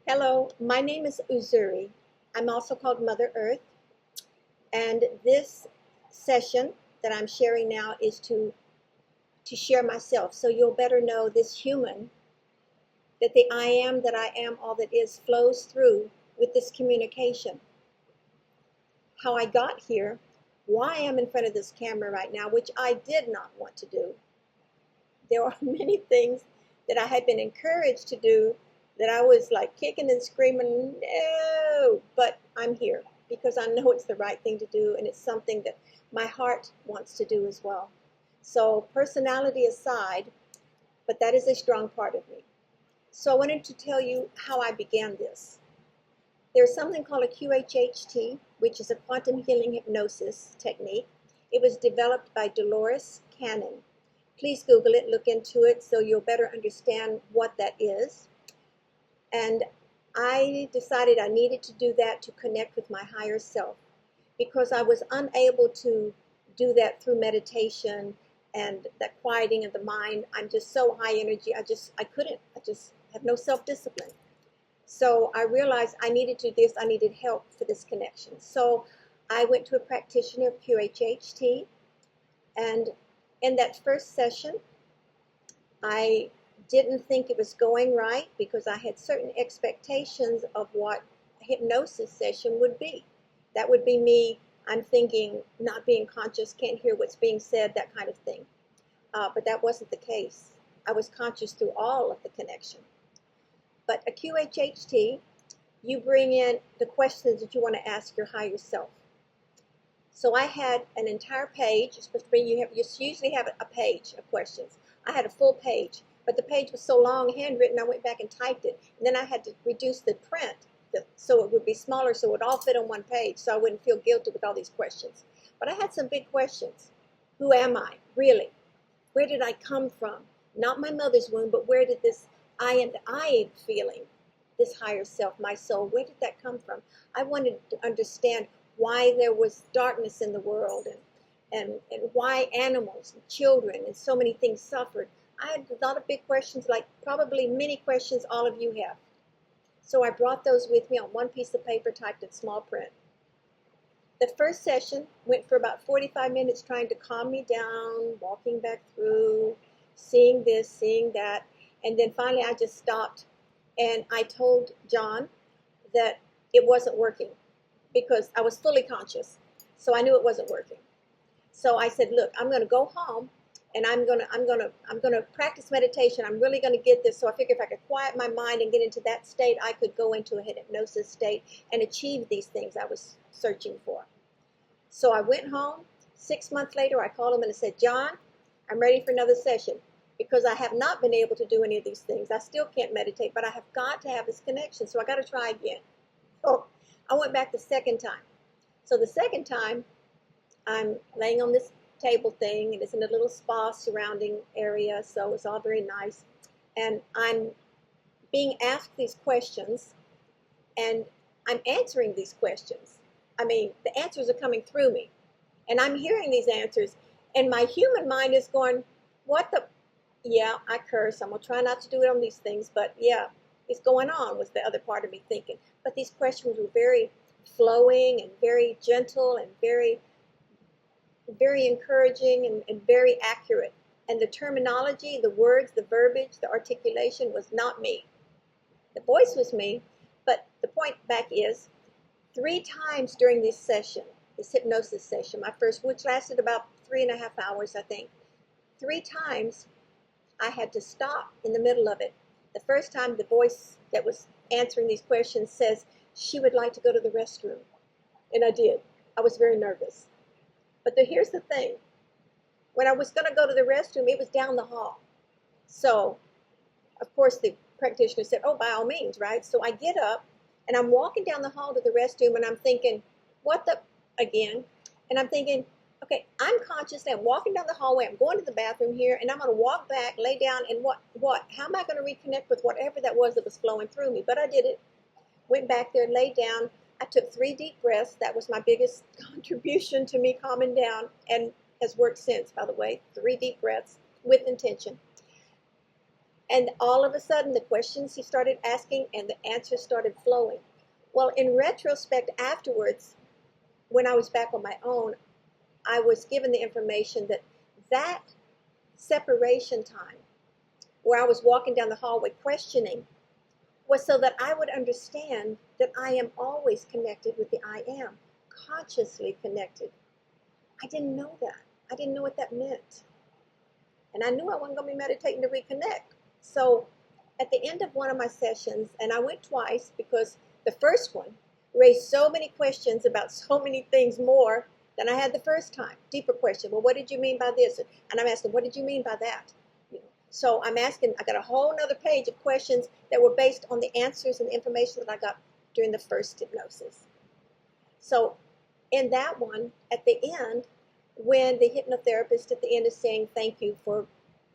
Hello, my name is Uzuri. I'm also called Mother Earth, and this session that I'm sharing now is to share myself so you'll better know this human, that the I am that I am, all that is, flows through with this communication. How I got here, why I'm in front of this camera right now, which I did not want to do. There are many things that I had been encouraged to do that I was like kicking and screaming, no, but I'm here because I know it's the right thing to do, and it's something that my heart wants to do as well. So personality aside, but that is a strong part of me. So I wanted to tell you how I began this. There's something called a QHHT, which is a quantum healing hypnosis technique. It was developed by Dolores Cannon. Please Google it, look into it so you'll better understand what that is. And I decided I needed to do that to connect with my higher self, because I was unable to do that through meditation and that quieting of the mind. I'm just so high energy. I just have no self-discipline. So I realized I needed to do this. I needed help for this connection. So I went to a practitioner of QHHT, and in that first session, I didn't think it was going right because I had certain expectations of what a hypnosis session would be. That would be me, I'm thinking, not being conscious, can't hear what's being said, that kind of thing. But that wasn't the case. I was conscious through all of the connection. But a QHHT, you bring in the questions that you want to ask your higher self. So I had an entire page. You usually have a page of questions. I had a full page, but the page was so long, handwritten, I went back and typed it. And then I had to reduce the print so it would be smaller, so it would all fit on one page, so I wouldn't feel guilty with all these questions. But I had some big questions. Who am I, really? Where did I come from? Not my mother's womb, but where did this I feeling, this higher self, my soul, where did that come from? I wanted to understand why there was darkness in the world, and why animals and children and so many things suffered. I had a lot of big questions, like probably many questions all of you have. So I brought those with me on one piece of paper, typed in small print. The first session went for about 45 minutes, trying to calm me down, walking back through, seeing this, seeing that. And then finally I just stopped, and I told John that it wasn't working because I was fully conscious. So I knew it wasn't working. So I said, look, I'm going to go home, and I'm going to practice meditation. I'm really going to get this. So I figured if I could quiet my mind and get into that state, I could go into a hypnosis state and achieve these things I was searching for. So I went home. 6 months later, I called him and I said, John, I'm ready for another session, because I have not been able to do any of these things. I still can't meditate, but I have got to have this connection, so I got to try again. So I went back the second time. So the second time, I'm laying on this table thing, and it's in a little spa surrounding area, so it's all very nice. And I'm being asked these questions, and I'm answering these questions. I mean, the answers are coming through me, and I'm hearing these answers, and my human mind is going, what the? Yeah, I curse. I'm going to try not to do it on these things, but yeah, it's going on, was the other part of me thinking. But these questions were very flowing and very gentle and very, very encouraging and very accurate. And the terminology, the words, the verbiage, the articulation was not me. The voice was me, but the point back is 3 times during this session, this hypnosis session, my first, which lasted about 3.5 hours, I think, 3 times I had to stop in the middle of it. The first time, the voice that was answering these questions says she would like to go to the restroom. And I did. I was very nervous. But here's the thing. When I was going to go to the restroom, it was down the hall. So, of course, the practitioner said, oh, by all means, right? So I get up, and I'm walking down the hall to the restroom, and I'm thinking, what the, again? And I'm thinking, okay, I'm conscious, I'm walking down the hallway, I'm going to the bathroom here, and I'm going to walk back, lay down, and what? How am I going to reconnect with whatever that was flowing through me? But I did it. Went back there, laid down. I took 3 deep breaths. That was my biggest contribution to me calming down, and has worked since, by the way. 3 deep breaths with intention. And all of a sudden, the questions he started asking and the answers started flowing. Well, in retrospect, afterwards, when I was back on my own, I was given the information that that separation time, where I was walking down the hallway questioning, was so that I would understand that I am always connected with the I am, consciously connected. I didn't know that. I didn't know what that meant. And I knew I wasn't going to be meditating to reconnect. So at the end of one of my sessions, and I went twice because the first one raised so many questions about so many things more than I had the first time. Deeper question. Well, what did you mean by this? And I'm asking, what did you mean by that? So I'm asking, I got a whole nother page of questions that were based on the answers and the information that I got during the first hypnosis. So in that one, at the end, when the hypnotherapist at the end is saying thank you for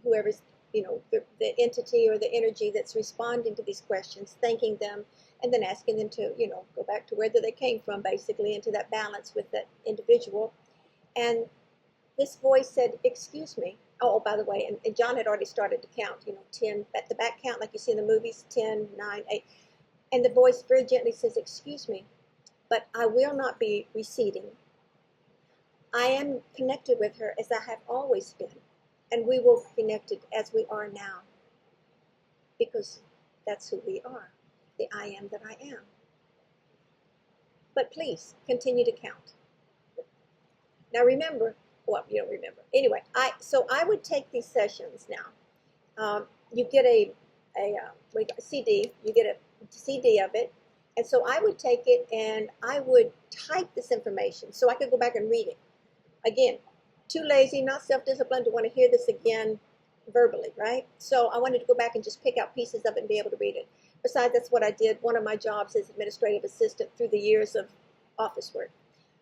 whoever's, the entity or the energy that's responding to these questions, thanking them, and then asking them to, go back to where they came from, basically, into that balance with that individual. And this voice said, excuse me. Oh, by the way, and John had already started to count, 10, at the back count, like you see in the movies, 10, 9, 8. And the voice very gently says, excuse me, but I will not be receding. I am connected with her as I have always been, and we will be connected as we are now, because that's who we are, the I am that I am. But please continue to count. Now remember, well, you don't remember. Anyway, so I would take these sessions now. You get a CD, you get a CD of it, and so I would take it and I would type this information so I could go back and read it. Again, too lazy, not self-disciplined to want to hear this again verbally, right? So I wanted to go back and just pick out pieces of it and be able to read it. Besides, that's what I did. One of my jobs as administrative assistant through the years of office work.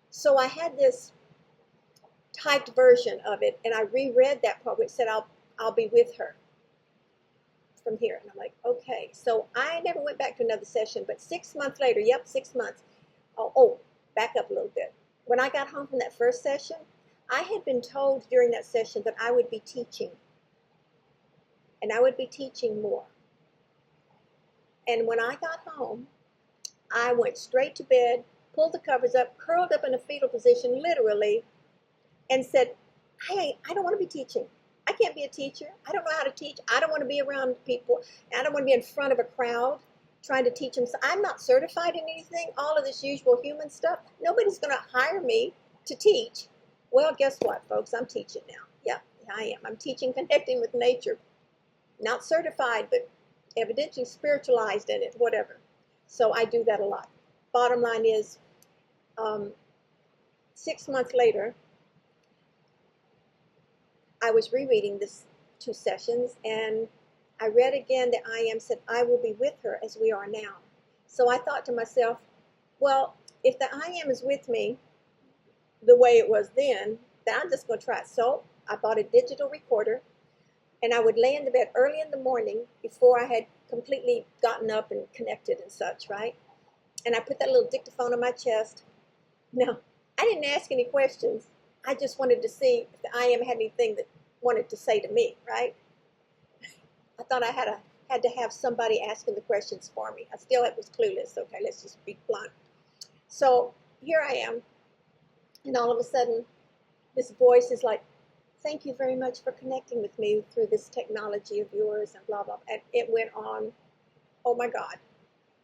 So I had this typed version of it, and I reread that part where it said, I'll be with her from here. And I'm like, okay. So I never went back to another session, but 6 months later, 6 months. Back up a little bit. When I got home from that first session, I had been told during that session that I would be teaching, and I would be teaching more. And when I got home, I went straight to bed, pulled the covers up, curled up in a fetal position, literally, and said, hey, I don't want to be teaching. I can't be a teacher. I don't know how to teach. I don't want to be around people. I don't want to be in front of a crowd trying to teach them. So I'm not certified in anything, all of this usual human stuff. Nobody's going to hire me to teach. Well, guess what, folks? I'm teaching now. Yeah, I am. I'm teaching connecting with nature. Not certified, but evidently spiritualized in it, whatever. So I do that a lot. Bottom line is, 6 months later, I was rereading this 2 sessions, and I read again that I am said, I will be with her as we are now. So I thought to myself, well, if the I am is with me the way it was then I'm just going to try it. So I bought a digital recorder, and I would lay in the bed early in the morning before I had completely gotten up and connected and such, right? And I put that little dictaphone on my chest. Now, I didn't ask any questions. I just wanted to see if the I am had anything that wanted to say to me, right? I thought I had to have somebody asking the questions for me. I still was clueless. Okay, let's just be blunt. So here I am, and all of a sudden, this voice is like, thank you very much for connecting with me through this technology of yours and blah, blah. And it went on, oh my God.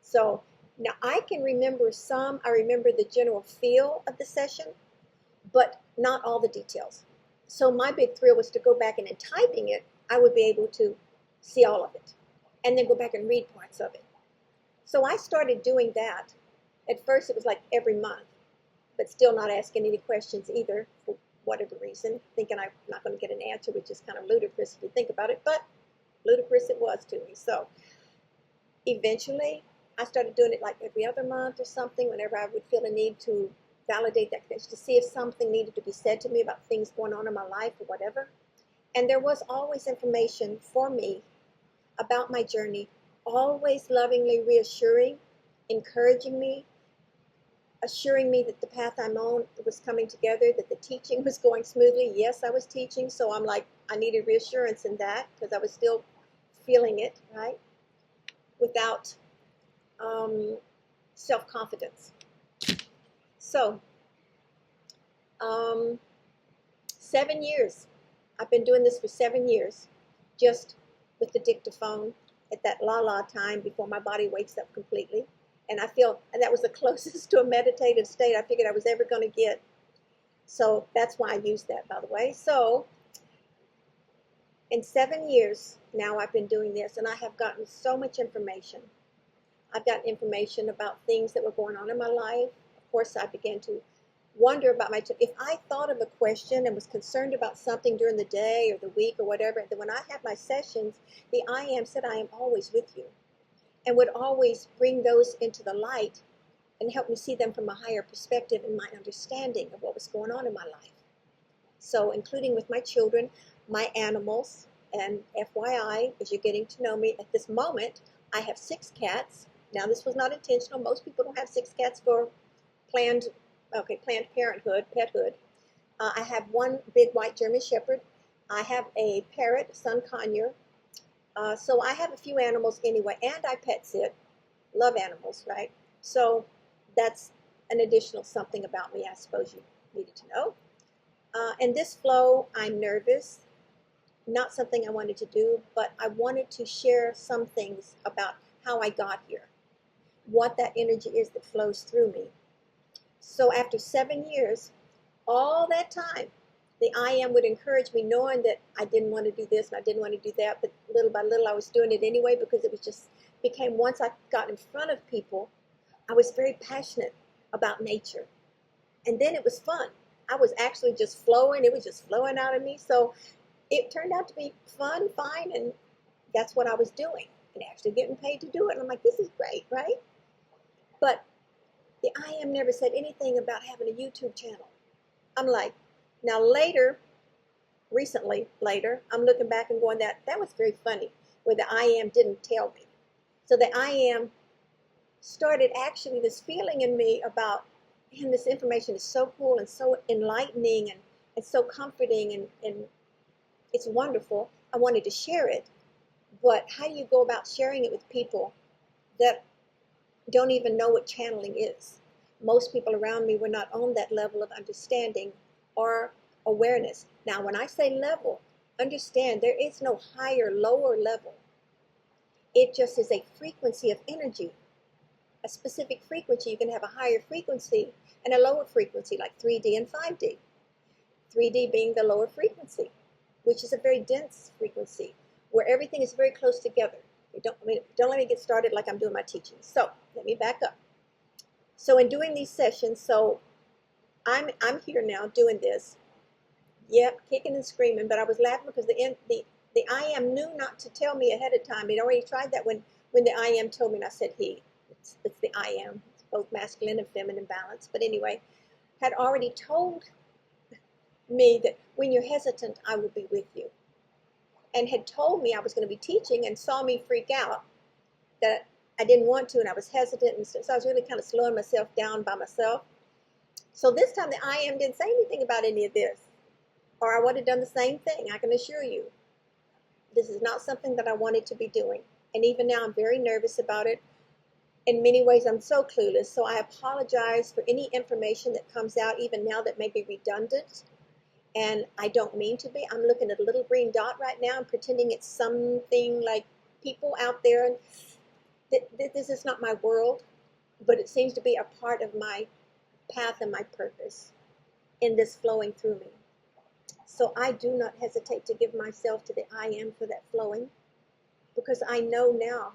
So now I can remember some. I remember the general feel of the session, but not all the details. So my big thrill was to go back, and in typing it, I would be able to see all of it and then go back and read parts of it. So I started doing that. At first it was like every month, but still not asking any questions either for whatever reason, thinking I'm not going to get an answer, which is kind of ludicrous if you think about it, but ludicrous it was to me. So eventually I started doing it like every other month or something, whenever I would feel a need to validate that connection, to see if something needed to be said to me about things going on in my life or whatever. And there was always information for me about my journey, always lovingly reassuring, encouraging me, assuring me that the path I'm on was coming together, that the teaching was going smoothly. Yes, I was teaching, so I'm like, I needed reassurance in that because I was still feeling it, right? Without self-confidence. So, 7 years. I've been doing this for 7 years, just with the dictaphone at that la-la time before my body wakes up completely. And I feel, and that was the closest to a meditative state I figured I was ever going to get. So that's why I used that, by the way. So in 7 years now I've been doing this, and I have gotten so much information. I've gotten information about things that were going on in my life. Of course, I began to wonder about if I thought of a question and was concerned about something during the day or the week or whatever, then when I have my sessions, the I Am said, I am always with you, and would always bring those into the light and help me see them from a higher perspective and my understanding of what was going on in my life. So including with my children, my animals, and FYI, as you're getting to know me, at this moment, I have 6 cats. Now, this was not intentional. Most people don't have 6 cats for planned parenthood, pethood. I have 1 big white German Shepherd. I have a parrot, a sun conure. So I have a few animals anyway, and I pet sit. Love animals, right? So that's an additional something about me I suppose you needed to know. And this flow, I'm nervous. Not something I wanted to do, but I wanted to share some things about how I got here, what that energy is that flows through me. So after 7 years, all that time, the I Am would encourage me, knowing that I didn't want to do this and I didn't want to do that, but little by little I was doing it anyway, because it was just became, once I got in front of people, I was very passionate about nature. And then it was fun. I was actually just flowing. It was just flowing out of me. So it turned out to be fun, fine, and that's what I was doing, and actually getting paid to do it. And I'm like, this is great, right? But the I Am never said anything about having a YouTube channel. I'm like, now recently, I'm looking back and going, that was very funny, where the I Am didn't tell me. So the I Am started actually this feeling in me about, man, this information is so cool and so enlightening and so comforting and it's wonderful. I wanted to share it, but how do you go about sharing it with people that don't even know what channeling is? Most people around me were not on that level of understanding or awareness. Now, when I say level, understand there is no higher, lower level. It just is a frequency of energy, a specific frequency. You can have a higher frequency and a lower frequency, like 3D and 5D. 3D being the lower frequency, which is a very dense frequency, where everything is very close together. Don't let me get started like I'm doing my teaching. So let me back up. So in doing these sessions, so I'm here now doing this. Yep, kicking and screaming, but I was laughing because the I Am knew not to tell me ahead of time. He'd already tried that when the I Am told me, and I said he. It's the I Am. It's both masculine and feminine balance. But anyway, had already told me that when you're hesitant, I will be with you. And had told me I was going to be teaching and saw me freak out, that I didn't want to and I was hesitant. And so I was really kind of slowing myself down by myself. So this time the I Am didn't say anything about any of this, or I would have done the same thing. I can assure you, this is not something that I wanted to be doing. And even now I'm very nervous about it. In many ways, I'm so clueless. So I apologize for any information that comes out, even now, that may be redundant. And I don't mean to be. I'm looking at a little green dot right now and pretending it's something like people out there. And this is not my world, but it seems to be a part of my path and my purpose in this flowing through me. So I do not hesitate to give myself to the I Am for that flowing, because I know now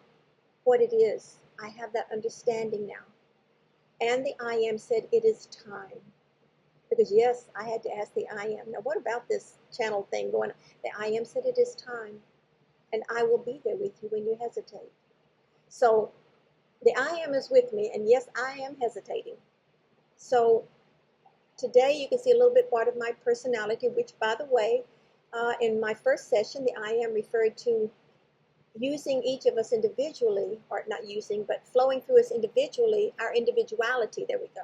what it is. I have that understanding now. And the I Am said it is time. Because yes, I had to ask the I Am, now what about this channel thing going on? The I Am said it is time, and I will be there with you when you hesitate. So the I Am is with me, and yes, I am hesitating. So today you can see a little bit part of my personality, which, by the way, in my first session, the I Am referred to using each of us individually, or not using, but flowing through us individually, our individuality, there we go,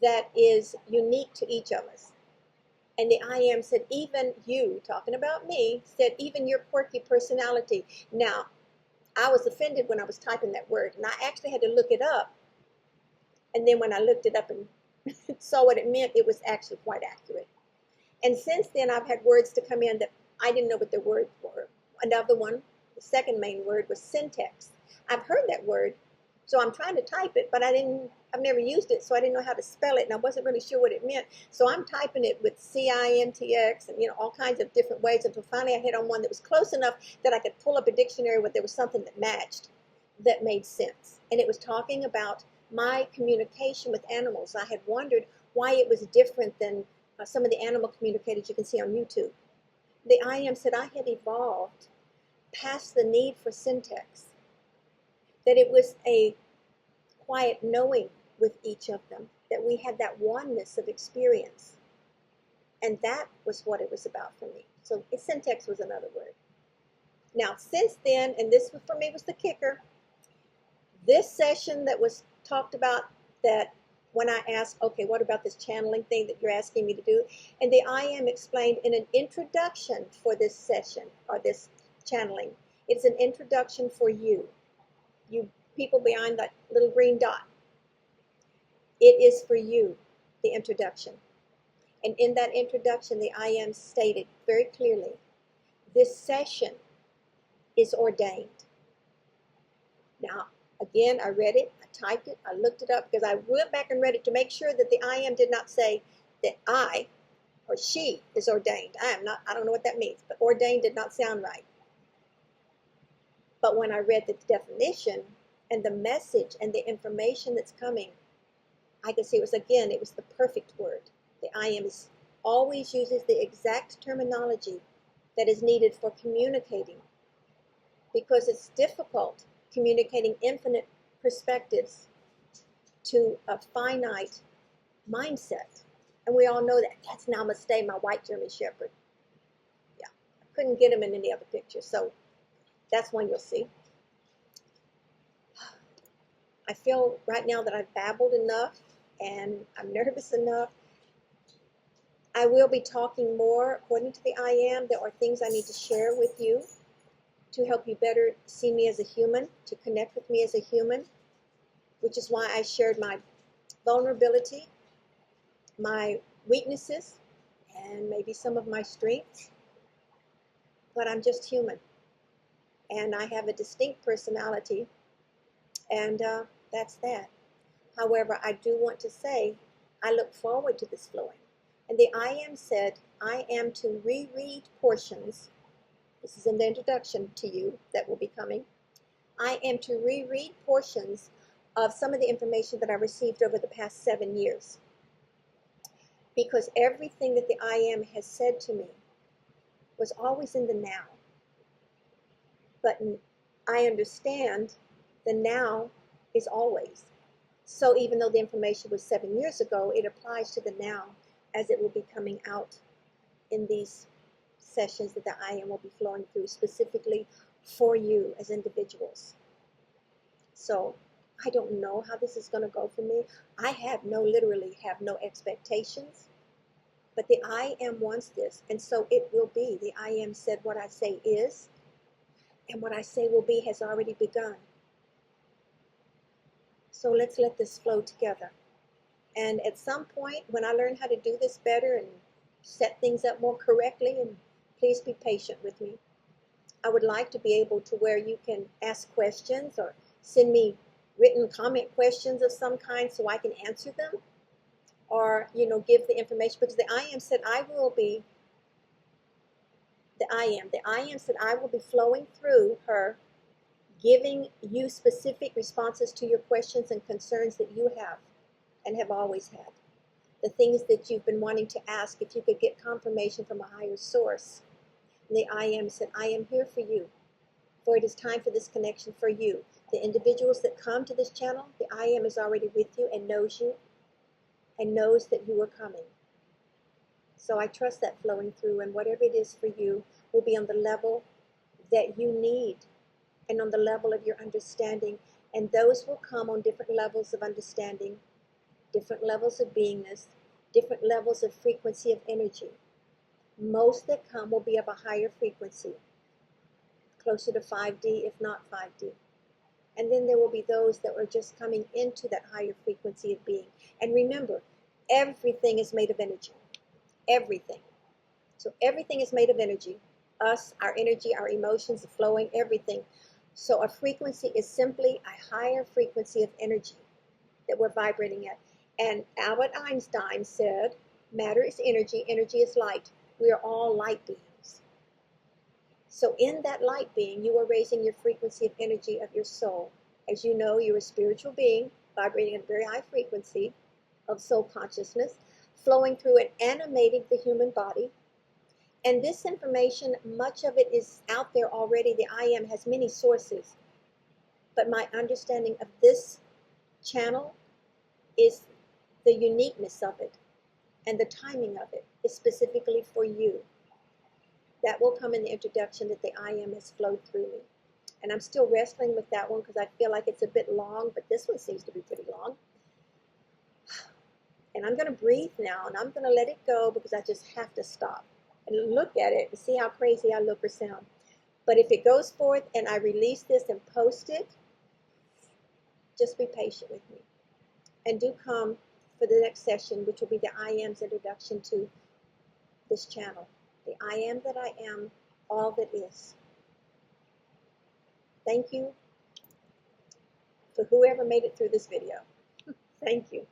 that is unique to each of us. And the I am said, even you, talking about me, said, even your quirky personality. Now, I was offended when I was typing that word, and I actually had to look it up. And then when I looked it up and saw what it meant, it was actually quite accurate. And since then, I've had words to come in that I didn't know what the words were. Another one, the second main word, was syntax. I've heard that word, so I'm trying to type it, but I've never used it, so I didn't know how to spell it, and I wasn't really sure what it meant. So I'm typing it with C-I-N-T-X and, all kinds of different ways until finally I hit on one that was close enough that I could pull up a dictionary where there was something that matched, that made sense. And it was talking about my communication with animals. I had wondered why it was different than some of the animal communicators you can see on YouTube. The I am said I had evolved past the need for syntax, that it was a quiet knowing with each of them, that we had that oneness of experience. And that was what it was about for me. So syntax was another word. Now, since then, and this for me was the kicker, this session that was talked about, that when I asked, okay, what about this channeling thing that you're asking me to do? And the I am explained in an introduction for this session, or this channeling. It's an introduction for you people behind that little green dot. It is for you, the introduction. And in that introduction, the I am stated very clearly, this session is ordained. Now, again, I read it, I typed it, I looked it up, because I went back and read it to make sure that the I am did not say that I or she is ordained. I am not, I don't know what that means, but ordained did not sound right. But when I read the definition and the message and the information that's coming, I could see it was the perfect word. The I am always uses the exact terminology that is needed for communicating, because it's difficult communicating infinite perspectives to a finite mindset. And we all know that. That's Namaste, my white German Shepherd. Yeah, I couldn't get him in any other picture, so that's one you'll see. I feel right now that I've babbled enough and I'm nervous enough. I will be talking more according to the I am. There are things I need to share with you to help you better see me as a human, to connect with me as a human, which is why I shared my vulnerability, my weaknesses, and maybe some of my strengths. But I'm just human, and I have a distinct personality, and that's that. However, I do want to say I look forward to this flowing. And the I am said, I am to reread portions. This is in the introduction to you that will be coming. I am to reread portions of some of the information that I received over the past 7 years. Because everything that the I am has said to me was always in the now. But I understand the now is always. So even though the information was 7 years ago, it applies to the now, as it will be coming out in these sessions that the I am will be flowing through specifically for you as individuals. So I don't know how this is going to go for me. I literally have no expectations, but the I am wants this, and so it will be. The I am said what I say is, and what I say will be has already begun. So let's let this flow together. And at some point, when I learn how to do this better and set things up more correctly, and please be patient with me, I would like to be able to where you can ask questions or send me written comment questions of some kind so I can answer them, or, give the information, because the I am said I will be, the I am said I will be flowing through her, giving you specific responses to your questions and concerns that you have and have always had. The things that you've been wanting to ask, if you could get confirmation from a higher source. And the I am said, I am here for you, for it is time for this connection for you. The individuals that come to this channel, the I am is already with you and knows you and knows that you are coming. So I trust that flowing through, and whatever it is for you will be on the level that you need and on the level of your understanding. And those will come on different levels of understanding, different levels of beingness, different levels of frequency of energy. Most that come will be of a higher frequency, closer to 5D, if not 5D. And then there will be those that are just coming into that higher frequency of being. And remember, everything is made of energy. Everything. So everything is made of energy. Us, our energy, our emotions, the flowing, everything. So a frequency is simply a higher frequency of energy that we're vibrating at. And Albert Einstein said, matter is energy, energy is light. We are all light beings. So in that light being, you are raising your frequency of energy of your soul. As you know, you're a spiritual being, vibrating at a very high frequency of soul consciousness, flowing through and animating the human body. And this information, much of it is out there already. The I Am has many sources. But my understanding of this channel is the uniqueness of it and the timing of it is specifically for you. That will come in the introduction that the I Am has flowed through me. And I'm still wrestling with that one because I feel like it's a bit long, but this one seems to be pretty long. And I'm going to breathe now, and I'm going to let it go because I just have to stop and look at it and see how crazy I look or sound. But if it goes forth and I release this and post it, just be patient with me. And do come for the next session, which will be the I Am's introduction to this channel. The I Am that I am, all that is. Thank you for whoever made it through this video. Thank you.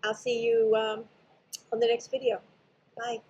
I'll see you on the next video. Bye.